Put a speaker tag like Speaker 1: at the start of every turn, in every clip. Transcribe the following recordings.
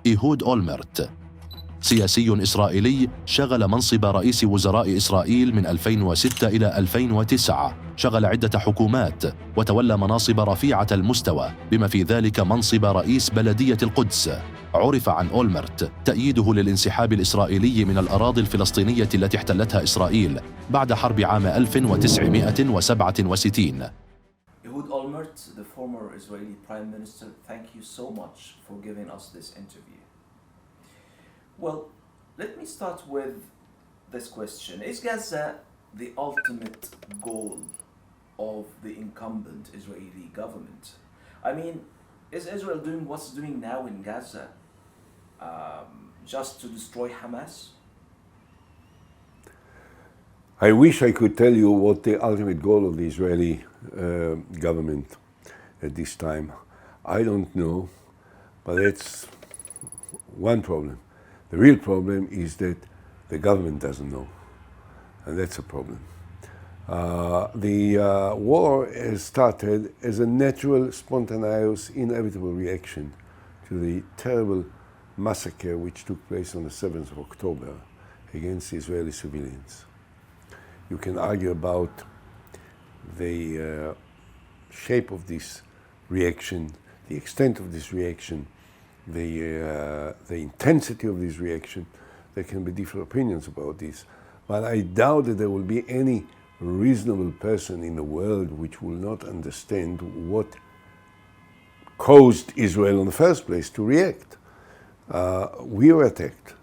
Speaker 1: إيهود أولمرت، سياسي إسرائيلي شغل منصب رئيس وزراء إسرائيل من 2006 إلى 2009. شغل عدة حكومات وتولى مناصب رفيعة المستوى بما في ذلك منصب رئيس بلدية القدس. عرف عن أولمرت تأييده للانسحاب الإسرائيلي من الأراضي الفلسطينية التي احتلتها إسرائيل بعد حرب عام 1967.
Speaker 2: Ehud Olmert, the former Israeli Prime Minister, thank you so much for giving us this interview. Well, let me start with this question. Is Gaza the ultimate goal of the incumbent Israeli government? I mean, is Israel doing what's doing now in Gaza just to destroy Hamas?
Speaker 3: I wish I could tell you what the ultimate goal of the Israeli government at this time. I don't know, but that's one problem. The real problem is that the government doesn't know, and that's a problem. The war has started as a natural, spontaneous, inevitable reaction to the terrible massacre which took place on the 7th of October against Israeli civilians. You can argue about the shape of this reaction, the extent of this reaction, the intensity of this reaction. There can be different opinions about this, but I doubt that there will be any reasonable person in the world which will not understand what caused Israel in the first place to react. We were attacked.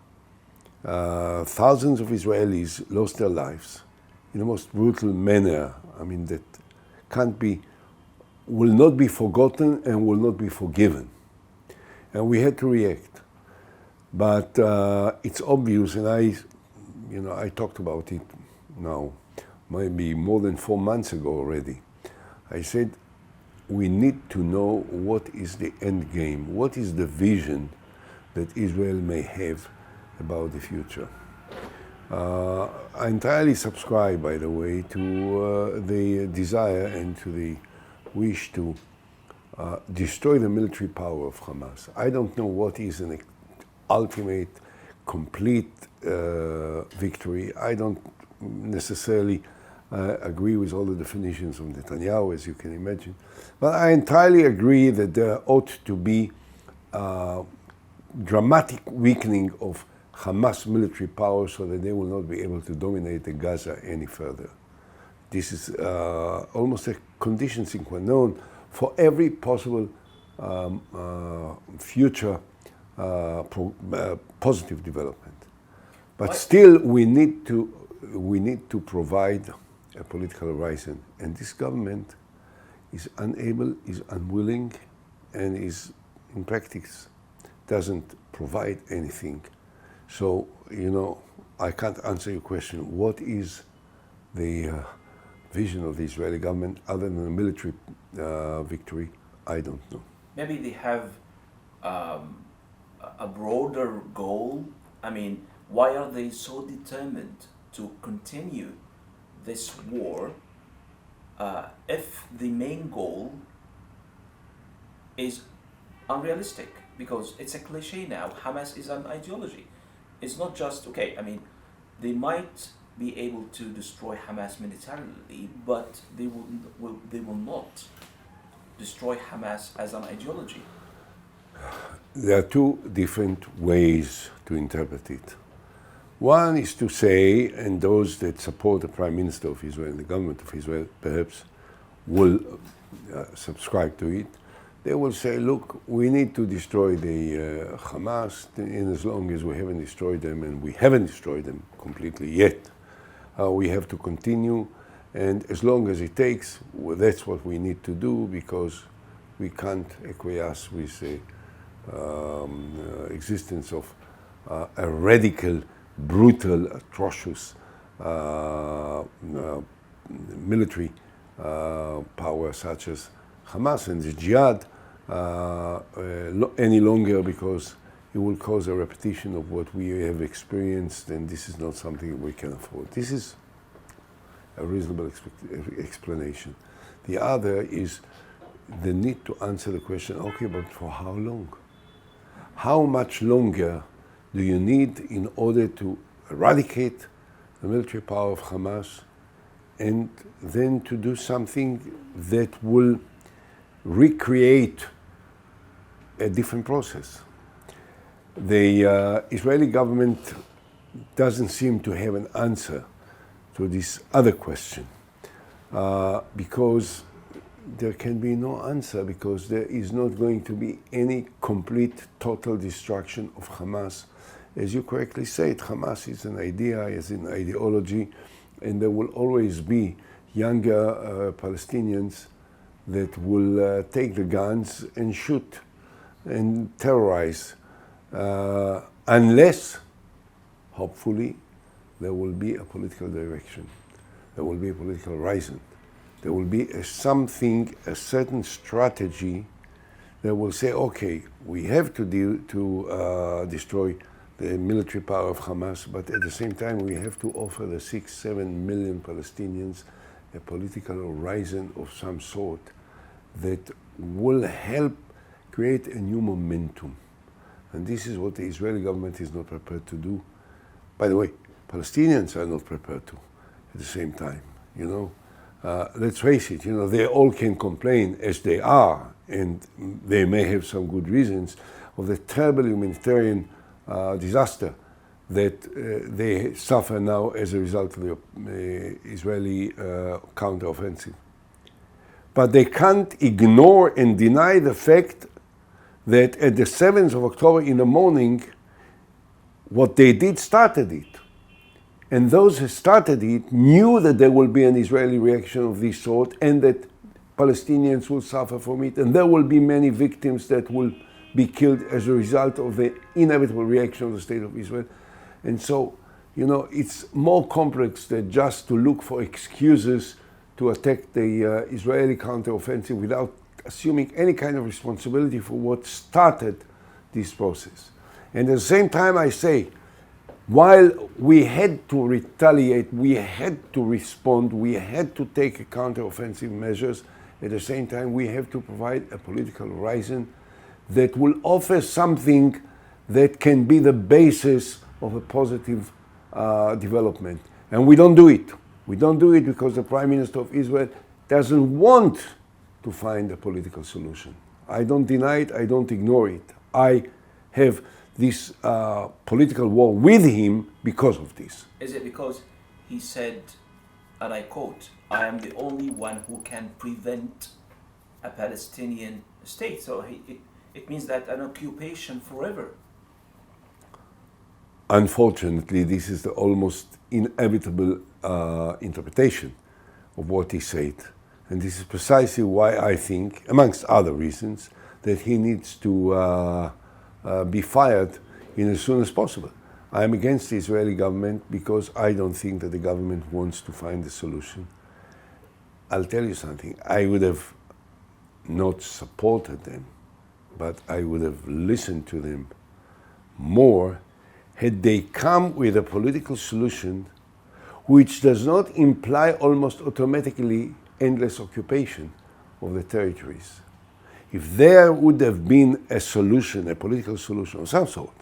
Speaker 3: Thousands of Israelis lost their lives in the most brutal manner. I mean, that will not be forgotten and will not be forgiven. And we had to react. But it's obvious, and I talked about it now, maybe more than 4 months ago already. I said, we need to know what is the end game, what is the vision that Israel may have about the future. I entirely subscribe, by the way, to the desire and to the wish to destroy the military power of Hamas. I don't know what is an ultimate, complete victory. I don't necessarily agree with all the definitions of Netnyahu, as you can imagine. But I entirely agree that there ought to be dramatic weakening of Hamas military power so that they will not be able to dominate the Gaza any further. This is almost a condition sine qua non for every possible future positive development. But still, we need to provide a political horizon, and this government is unable, is unwilling, and is in practice doesn't provide anything. So, I can't answer your question. What is the vision of the Israeli government other than a military victory? I don't know.
Speaker 2: Maybe they have a broader goal. I mean, why are they so determined to continue this war if the main goal is unrealistic? Because it's a cliche now. Hamas is an ideology. It's not just, okay, I mean, they might be able to destroy Hamas militarily, but they will not destroy Hamas as an ideology.
Speaker 3: There are two different ways to interpret it. One is to say, and those that support the Prime Minister of Israel and the government of Israel perhaps will subscribe to it. They will say, look, we need to destroy the Hamas, and as long as we haven't destroyed them, and we haven't destroyed them completely yet, we have to continue, and as long as it takes, well, that's what we need to do, because we can't acquiesce with the existence of a radical, brutal, atrocious military power such as Hamas and the jihad any longer, because it will cause a repetition of what we have experienced, and this is not something we can afford. This is a reasonable explanation. The other is the need to answer the question, okay, but for how long? how much longer do you need in order to eradicate the military power of Hamas and then to do something that will recreate a different process? The Israeli government doesn't seem to have an answer to this other question because there can be no answer, because there is not going to be any complete, total destruction of Hamas. As you correctly said, Hamas is an idea, is an ideology, and there will always be younger Palestinians that will take the guns and shoot and terrorize, unless, hopefully, there will be a political direction, there will be a political horizon, there will be a certain strategy that will say, okay, we have to destroy the military power of Hamas, but at the same time we have to offer the 6-7 million Palestinians a political horizon of some sort that will help create a new momentum. And this is what the Israeli government is not prepared to do. By the way, Palestinians are not prepared to at the same time, you know. Let's face it, you know, they all can complain, as they are, and they may have some good reasons, of the terrible humanitarian disaster that they suffer now as a result of the Israeli counteroffensive. But they can't ignore and deny the fact that at the 7th of October in the morning, what they did started it. And those who started it knew that there will be an Israeli reaction of this sort and that Palestinians will suffer from it, and there will be many victims that will be killed as a result of the inevitable reaction of the State of Israel. And so, you know, it's more complex than just to look for excuses to attack the Israeli counteroffensive without assuming any kind of responsibility for what started this process. And at the same time, I say, while we had to retaliate, we had to respond, we had to take counteroffensive measures, at the same time we have to provide a political horizon that will offer something that can be the basis of a positive development. And we don't do it. We don't do it because the Prime Minister of Israel doesn't want to find a political solution. I don't deny it, I don't ignore it. I have this political war with him because of this.
Speaker 2: Is it because he said, and I quote, "I am the only one who can prevent a Palestinian state"? So it means that an occupation forever.
Speaker 3: Unfortunately, this is the almost inevitable interpretation of what he said. And this is precisely why I think, amongst other reasons, that he needs to be fired as soon as possible. I am against the Israeli government because I don't think that the government wants to find a solution. I'll tell you something, I would have not supported them, but I would have listened to them more had they come with a political solution which does not imply almost automatically endless occupation of the territories. If there would have been a solution, a political solution of some sort,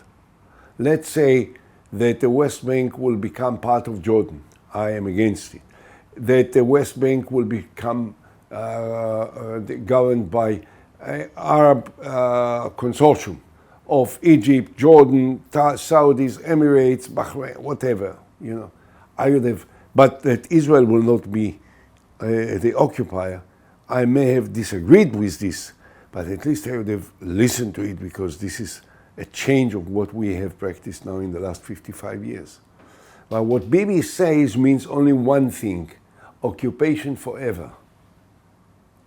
Speaker 3: let's say that the West Bank will become part of Jordan, I am against it. That the West Bank will become governed by an Arab consortium of Egypt, Jordan, Saudis, Emirates, Bahrain, whatever, you know. I would have, but that Israel will not be the occupier. I may have disagreed with this, but at least I would have listened to it because this is a change of what we have practiced now in the last 55 years. But what Bibi says means only one thing: occupation forever.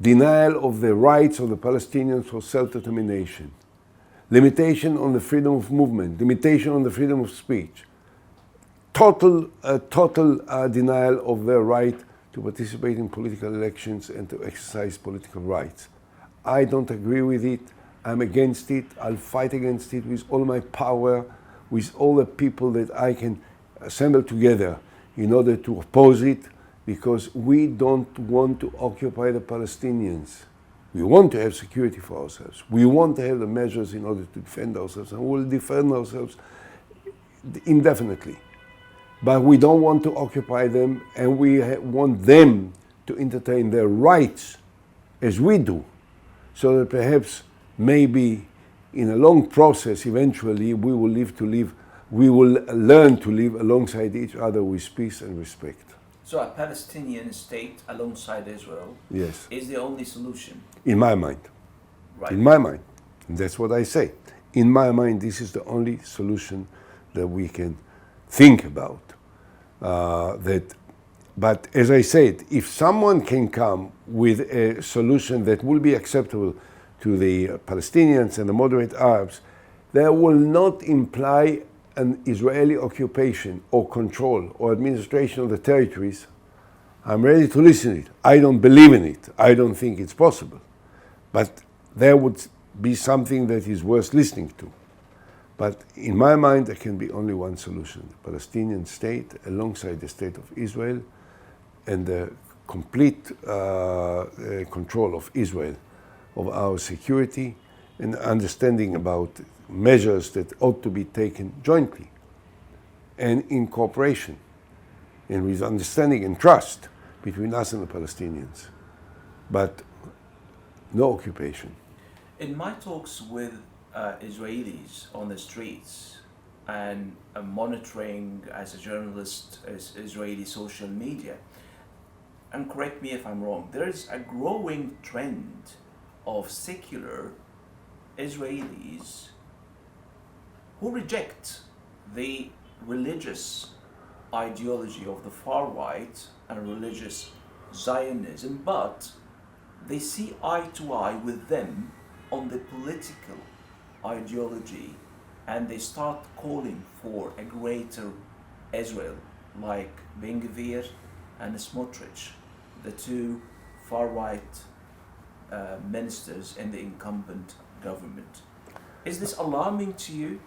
Speaker 3: Denial of the rights of the Palestinians for self-determination. Limitation on the freedom of movement. Limitation on the freedom of speech. Total denial of their right to participate in political elections and to exercise political rights. I don't agree with it. I'm against it. I'll fight against it with all my power, with all the people that I can assemble together in order to oppose it, because we don't want to occupy the Palestinians. We want to have security for ourselves. We want to have the measures in order to defend ourselves, and we'll defend ourselves indefinitely. But we don't want to occupy them, and we want them to entertain their rights as we do, so that perhaps maybe in a long process eventually we will learn to live alongside each other with peace and respect.
Speaker 2: So a Palestinian state alongside Israel,
Speaker 3: yes,
Speaker 2: is the only solution?
Speaker 3: In my mind.
Speaker 2: Right.
Speaker 3: In my mind. And that's what I say. In my mind, this is the only solution that we can think about. But as I said, if someone can come with a solution that will be acceptable to the Palestinians and the moderate Arabs, that will not imply an Israeli occupation or control or administration of the territories, I'm ready to listen to it. I don't believe in it. I don't think it's possible. But there would be something that is worth listening to. But in my mind, there can be only one solution: the Palestinian state alongside the state of Israel, and the complete control of Israel of our security, and understanding about measures that ought to be taken jointly and in cooperation and with understanding and trust between us and the Palestinians, but no occupation.
Speaker 2: In my talks with Israelis on the streets and monitoring as a journalist Israeli social media, and correct me if I'm wrong, there is a growing trend of secular Israelis who reject the religious ideology of the far right and religious Zionism, but they see eye to eye with them on the political ideology, and they start calling for a greater Israel, like Ben-Gvir and Smotrich, the two far-right ministers in the incumbent government. Is this alarming to you?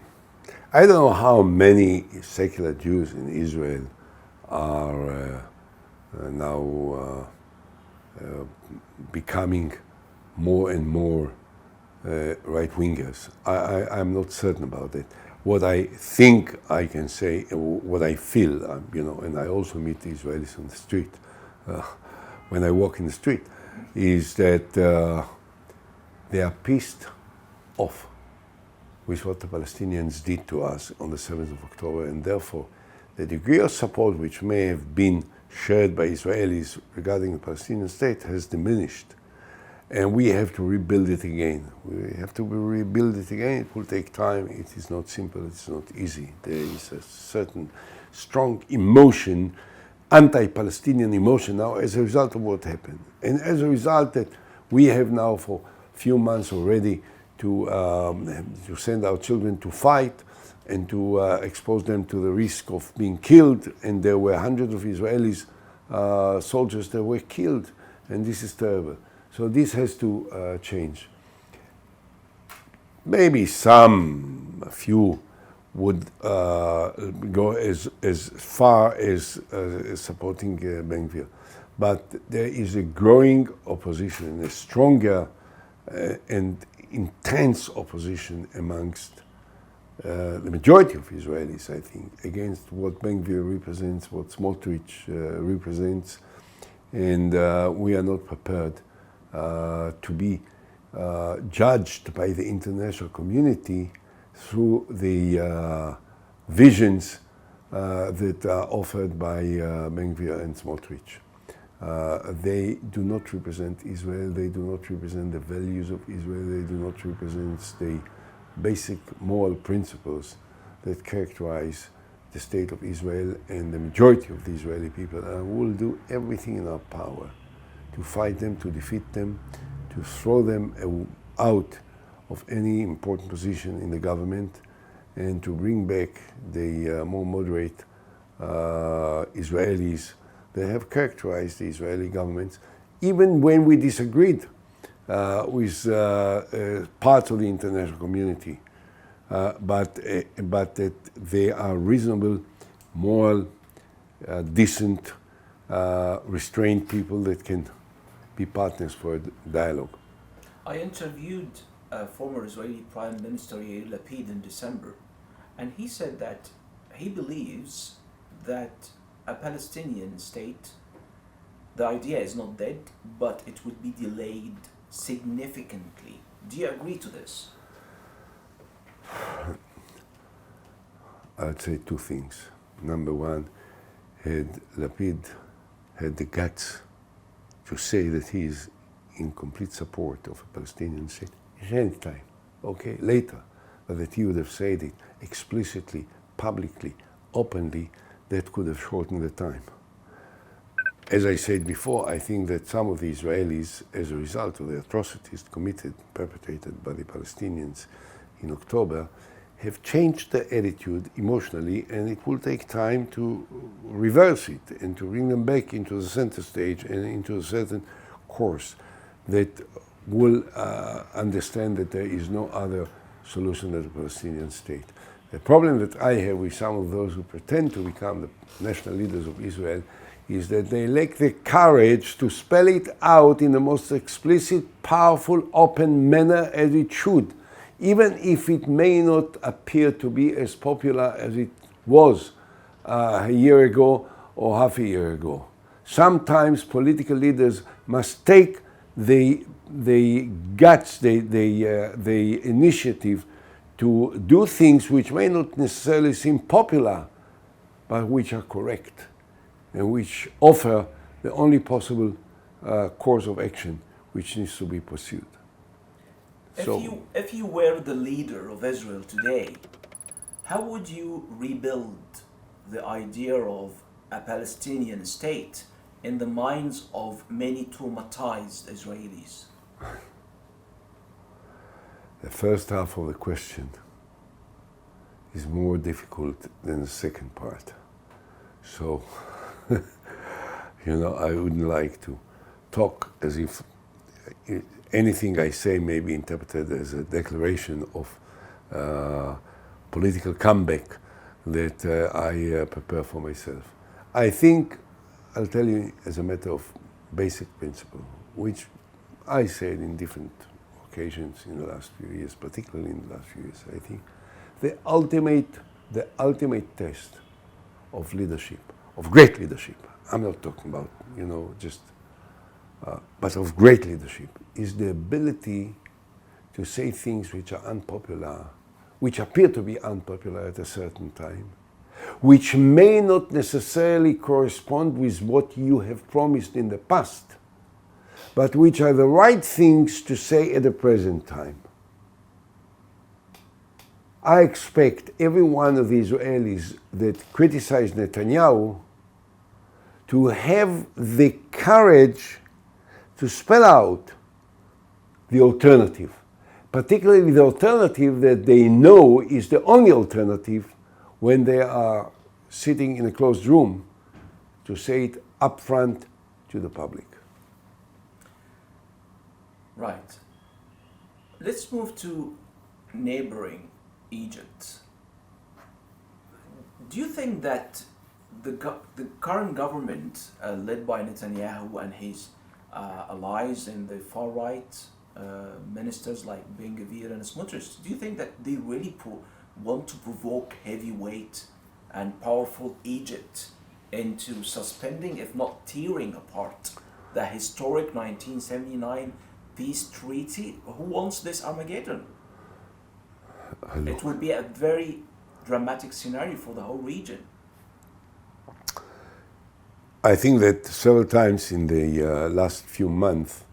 Speaker 3: I don't know how many secular Jews in Israel are now becoming more and more right-wingers. I'm not certain about it. What I think I can say, what I feel, and I also meet the Israelis on the street, when I walk in the street, is that they are pissed off with what the Palestinians did to us on the 7th of October, and therefore the degree of support which may have been shared by Israelis regarding the Palestinian state has diminished. And we have to rebuild it again. We have to rebuild it again. It will take time. It is not simple. It's not easy. There is a certain strong emotion, anti-Palestinian emotion now as a result of what happened. And as a result that we have now for a few months already to send our children to fight and to expose them to the risk of being killed. And there were hundreds of Israelis soldiers that were killed. And this is terrible. So this has to change. Maybe a few would go as far as supporting Ben-Gvir. But there is a growing opposition, a stronger and intense opposition amongst the majority of Israelis, I think, against what Ben-Gvir represents, what Smotrich represents. And we are not prepared to be judged by the international community through the visions that are offered by Ben-Gvir and Smotrich. They do not represent Israel, they do not represent the values of Israel, they do not represent the basic moral principles that characterize the state of Israel and the majority of the Israeli people. And we will do everything in our power to fight them, to defeat them, to throw them out of any important position in the government, and to bring back the more moderate Israelis that have characterized the Israeli government, even when we disagreed with parts of the international community, but that they are reasonable, moral, decent, restrained people that can be partners for a dialogue.
Speaker 2: I interviewed former Israeli Prime Minister Yair Lapid in December, and he said that he believes that a Palestinian state, the idea is not dead, but it will be delayed significantly. Do you agree to this?
Speaker 3: I'd say two things. Number one, had Lapid had the guts to say that he is in complete support of a Palestinian state, at any time, okay, later, but that he would have said it explicitly, publicly, openly, that could have shortened the time. As I said before, I think that some of the Israelis, as a result of the atrocities perpetrated by the Palestinians in October, have changed their attitude emotionally, and it will take time to reverse it and to bring them back into the center stage and into a certain course that will understand that there is no other solution than the Palestinian state. The problem that I have with some of those who pretend to become the national leaders of Israel is that they lack the courage to spell it out in the most explicit, powerful, open manner as it should, even if it may not appear to be as popular as it was a year ago or half a year ago. Sometimes political leaders must take the guts, the initiative to do things which may not necessarily seem popular, but which are correct and which offer the only possible course of action which needs to be pursued.
Speaker 2: If you were the leader of Israel today, how would you rebuild the idea of a Palestinian state in the minds of many traumatized Israelis?
Speaker 3: The first half of the question is more difficult than the second part. So, I wouldn't like to talk as if anything I say may be interpreted as a declaration of political comeback that I prepare for myself. I think, I'll tell you as a matter of basic principle, which I said in different occasions in the last few years, particularly in the last few years, I think the ultimate test of leadership, of great leadership, I'm not talking about, but of great leadership, is the ability to say things which are unpopular, which appear to be unpopular at a certain time, which may not necessarily correspond with what you have promised in the past, but which are the right things to say at the present time. I expect every one of the Israelis that criticize Netanyahu to have the courage to spell out the alternative, particularly the alternative that they know is the only alternative when they are sitting in a closed room, to say it up front to the public.
Speaker 2: Right. Let's move to neighboring Egypt. Do you think that the current government led by Netanyahu and his allies in the far right, ministers like Ben Gvir and Smotrich, do you think that they really want to provoke heavyweight and powerful Egypt into suspending, if not tearing apart, the historic 1979 peace treaty? Who wants this Armageddon? It would be a very dramatic scenario for the whole region.
Speaker 3: I think that several times in the last few months,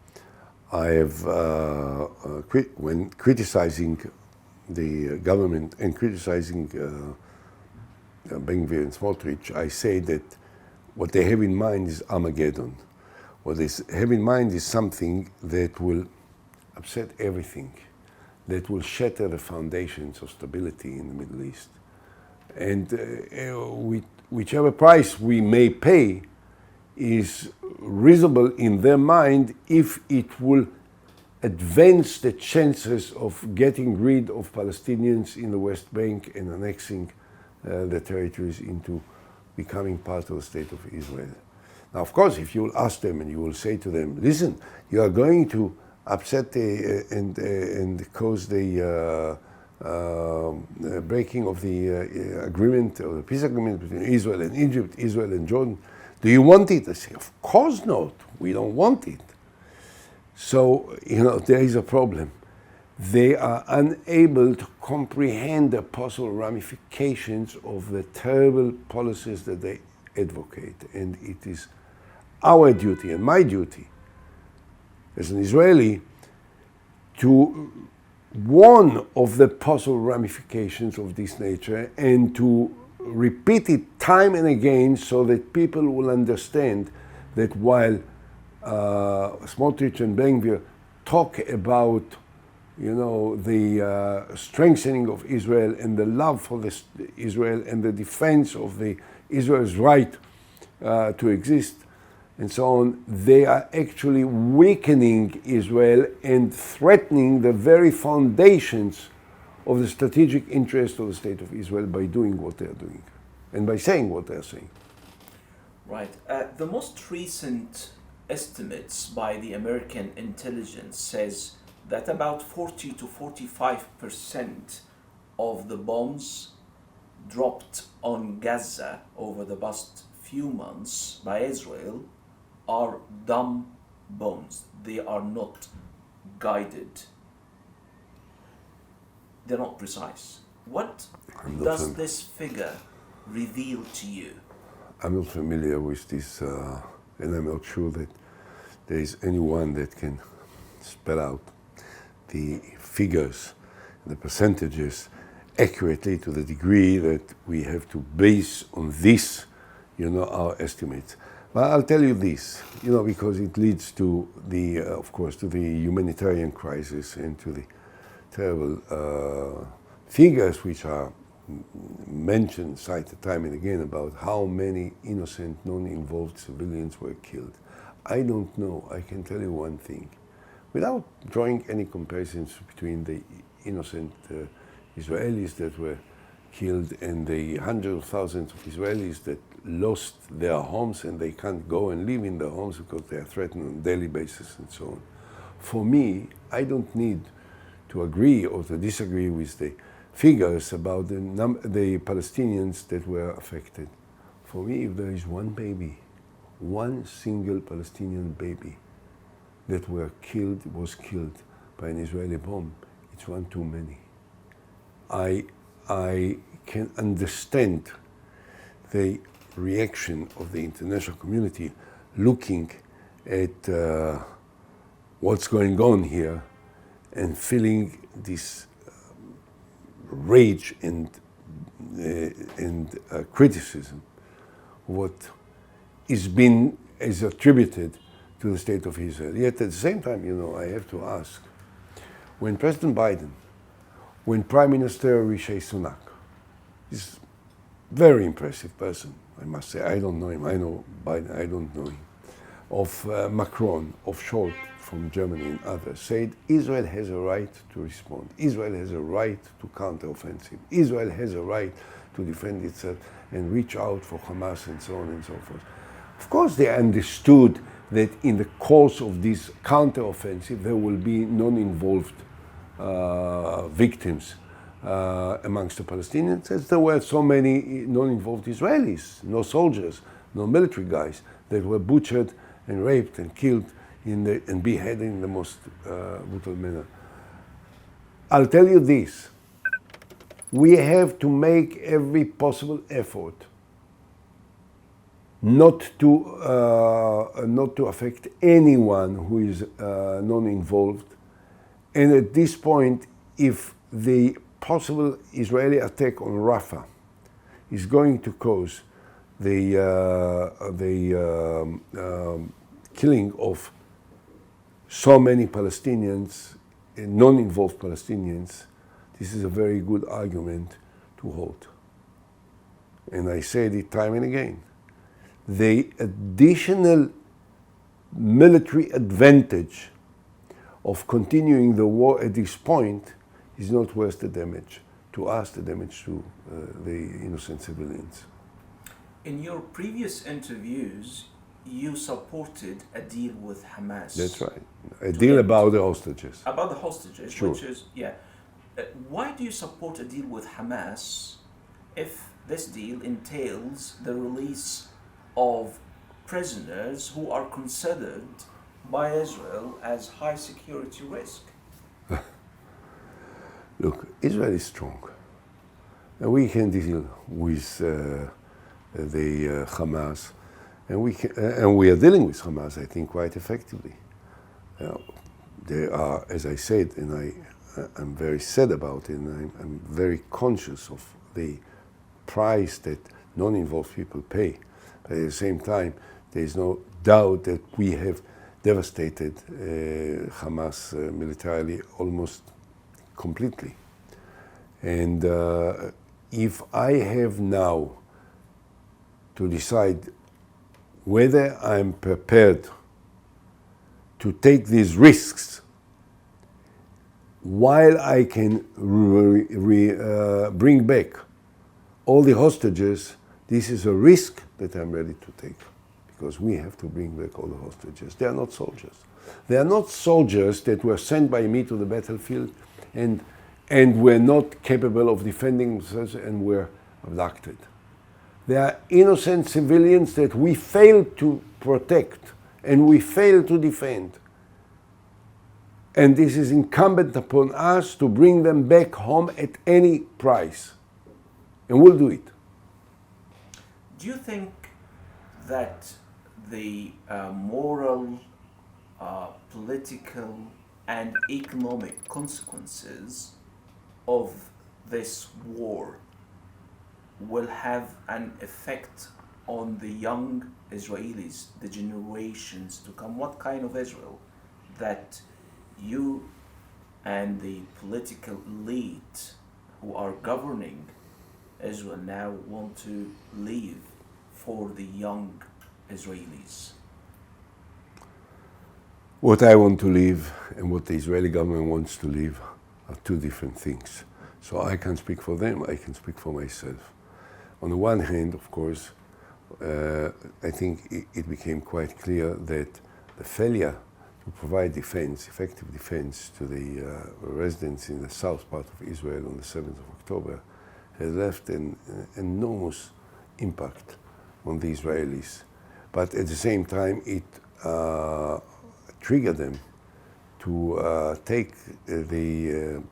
Speaker 3: I have, when criticizing the government and criticizing Ben Gvir and Smotrich, I say that what they have in mind is Armageddon. What they have in mind is something that will upset everything, that will shatter the foundations of stability in the Middle East. And whichever price we may pay is reasonable in their mind if it will advance the chances of getting rid of Palestinians in the West Bank and annexing the territories into becoming part of the state of Israel. Now, of course, if you will ask them and you will say to them, listen, you are going to upset and caused the breaking of the agreement, or the peace agreement between Israel and Egypt, Israel and Jordan. Do you want it? I say, of course not. We don't want it. So, there is a problem. They are unable to comprehend the possible ramifications of the terrible policies that they advocate. And it is our duty and my duty as an Israeli to warn of the possible ramifications of this nature and to repeat it time and again so that people will understand that while Smotrich and Ben-Gvir talk about the strengthening of Israel and the love for Israel and the defense of Israel's right to exist and so on, they are actually weakening Israel and threatening the very foundations of the strategic interest of the State of Israel by doing what they are doing and by saying what they are saying.
Speaker 2: Right. The most recent estimates by the American intelligence says that about 40 to 45% of the bombs dropped on Gaza over the past few months by Israel are dumb bombs. They are not guided. They're not precise. What does this figure reveal to you?
Speaker 3: I'm not familiar with this, and I'm not sure that there is anyone that can spell out the figures, the percentages accurately to the degree that we have to base on this, our estimates. But I'll tell you this, because it leads to the, of course, to the humanitarian crisis and to the terrible figures which are mentioned, cited time and again about how many innocent, non-involved civilians were killed. I don't know. I can tell you one thing. Without drawing any comparisons between the innocent Israelis that were killed and the hundreds of thousands of Israelis that lost their homes and they can't go and live in their homes because they are threatened on a daily basis and so on. For me, I don't need to agree or to disagree with the figures about the Palestinians that were affected. For me, if there is one baby, one single Palestinian baby that was killed by an Israeli bomb, it's one too many. I can understand the reaction of the international community looking at what's going on here and feeling this rage and criticism of what is attributed to the State of Israel. Yet at the same time, I have to ask, when President Biden, when Prime Minister Rishi Sunak, this very impressive person, I must say, I don't know him, I know Biden, I don't know him, of Macron, of Scholz from Germany and others, said Israel has a right to respond. Israel has a right to counteroffensive. Israel has a right to defend itself and reach out for Hamas and so on and so forth. Of course, they understood that in the course of this counteroffensive, there will be non-involved victims amongst the Palestinians, as there were so many non-involved Israelis, no soldiers, no military guys, that were butchered and raped and killed and beheaded in the most brutal manner. I'll tell you this, we have to make every possible effort not to affect anyone who is non-involved. And at this point, if the possible Israeli attack on Rafah is going to cause the killing of so many Palestinians, non-involved Palestinians, this is a very good argument to hold. And I said it time and again. The additional military advantage of continuing the war at this point is not worth the damage to us, the damage to the innocent civilians.
Speaker 2: In your previous interviews, you supported a deal with Hamas.
Speaker 3: That's right. A deal about the hostages.
Speaker 2: About the hostages,
Speaker 3: Sure.
Speaker 2: which is, yeah. Why do you support a deal with Hamas if this deal entails the release of prisoners who are considered by Israel as high security risk?
Speaker 3: Look, Israel is strong. And we can deal with the Hamas, and we are dealing with Hamas, I think, quite effectively. They are, as I said, and I'm very sad about it, and I'm very conscious of the price that non-involved people pay. But at the same time, there is no doubt that we have devastated Hamas militarily almost completely. And if I have now to decide whether I'm prepared to take these risks while I can bring back all the hostages, this is a risk that I'm ready to take, because we have to bring back all the hostages. They are not soldiers. They are not soldiers that were sent by me to the battlefield and were not capable of defending themselves and were abducted. They are innocent civilians that we failed to protect and we failed to defend. And this is incumbent upon us to bring them back home at any price. And we'll do it.
Speaker 2: Do you think that the moral, political, and economic consequences of this war will have an effect on the young Israelis, the generations to come? What kind of Israel that you and the political elite who are governing Israel now want to leave for the young Israelis?
Speaker 3: What I want to leave and what the Israeli government wants to leave are two different things. So I can't speak for them, I can speak for myself. On the one hand, of course, I think it became quite clear that the failure to provide defense, effective defense to the residents in the south part of Israel on the 7th of October has left an enormous impact on the Israelis. But at the same time, it triggered them to take the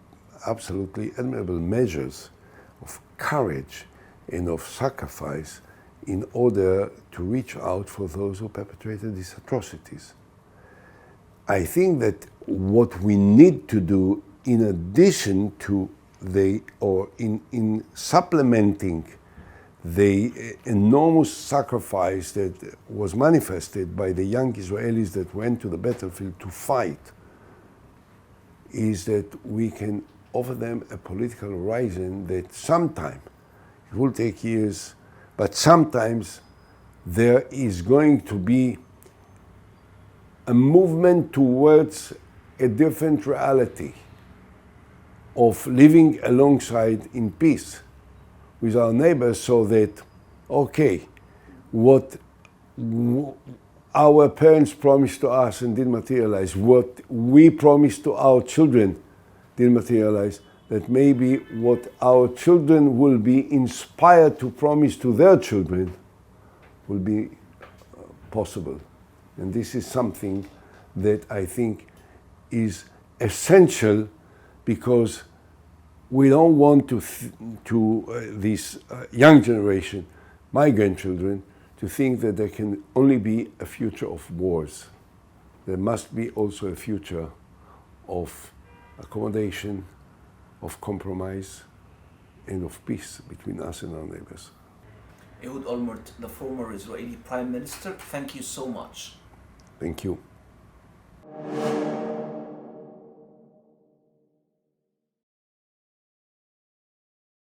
Speaker 3: absolutely admirable measures of courage and of sacrifice in order to reach out for those who perpetrated these atrocities. I think that what we need to do, in addition to in supplementing the enormous sacrifice that was manifested by the young Israelis that went to the battlefield to fight, is that we can offer them a political horizon that sometime, it will take years, but sometimes there is going to be a movement towards a different reality of living alongside in peace with our neighbors, so that, okay, what our parents promised to us and didn't materialize, what we promised to our children didn't materialize, that maybe what our children will be inspired to promise to their children will be possible. And this is something that I think is essential, because we don't want this young generation, my grandchildren, to think that there can only be a future of wars. There must be also a future of accommodation, of compromise, and of peace between us and our neighbors.
Speaker 2: Ehud Olmert, the former Israeli Prime Minister, thank you so much.
Speaker 3: Thank you.